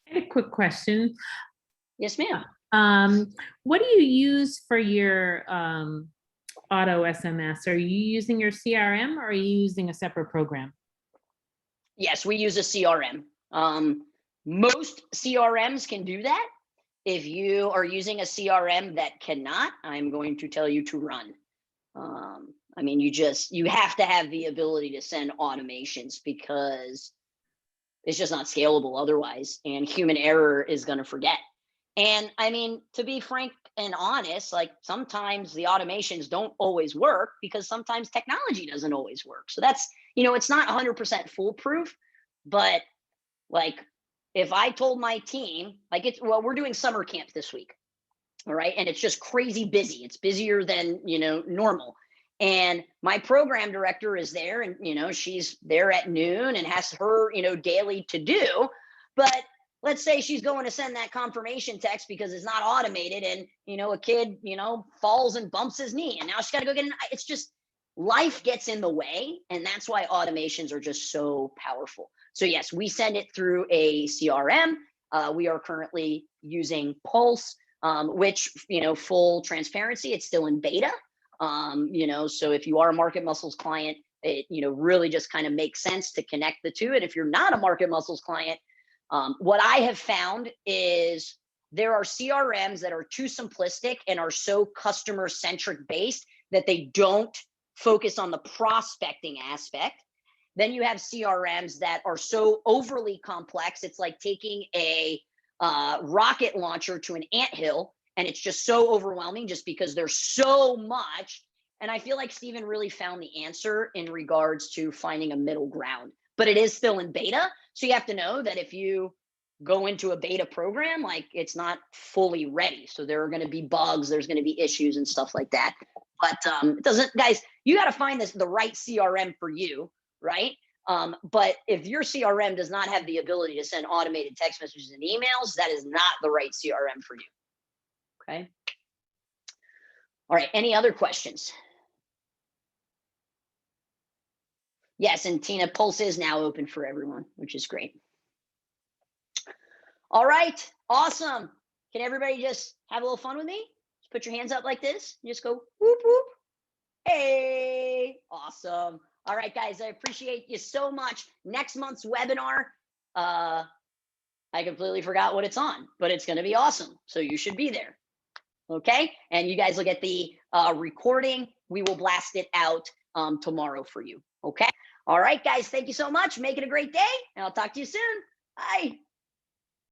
I have a quick question. Yes, ma'am. What do you use for your auto SMS? Are you using your CRM or are you using a separate program? Yes, we use a CRM. Most CRMs can do that. If you are using a CRM that cannot, I'm going to tell you to run. I mean, you have to have the ability to send automations because it's just not scalable otherwise, and human error is going to forget. And I mean, to be frank and honest, like sometimes the automations don't always work because sometimes technology doesn't always work. So that's, you know, it's not 100% foolproof, but like if I told my team, like well, we're doing summer camp this week. All right. And it's just crazy busy. It's busier than, you know, normal. And my program director is there, and, you know, she's there at noon and has her, you know, daily to do. But let's say she's going to send that confirmation text because it's not automated, and, you know, a kid, you know, falls and bumps his knee, and now she's got to go get it's just life gets in the way. And that's why automations are just so powerful. So yes, we send it through a CRM. We are currently using Pulse, which, you know, full transparency, it's still in beta. You know, so if you are a Market Muscles client, it, you know, really just kind of makes sense to connect the two. And if you're not a Market Muscles client, what I have found is there are CRMs that are too simplistic and are so customer centric based that they don't focus on the prospecting aspect. Then you have CRMs that are so overly complex. It's like taking a rocket launcher to an anthill, and it's just so overwhelming just because there's so much. And I feel like Stephen really found the answer in regards to finding a middle ground, but it is still in beta. So you have to know that if you go into a beta program, like it's not fully ready. So there are going to be bugs, there's going to be issues and stuff like that. But it doesn't, guys, you got to find the right CRM for you, right? But if your CRM does not have the ability to send automated text messages and emails, that is not the right CRM for you. Okay. All right. Any other questions? Yes. And Tina, Pulse is now open for everyone, which is great. All right. Awesome. Can everybody just have a little fun with me? Just put your hands up like this and just go whoop, whoop. Hey, awesome. All right, guys, I appreciate you so much. Next month's webinar, I completely forgot what it's on, but it's going to be awesome. So you should be there. Okay. And you guys will get the recording. We will blast it out tomorrow for you. Okay. All right, guys. Thank you so much. Make it a great day, and I'll talk to you soon. Bye.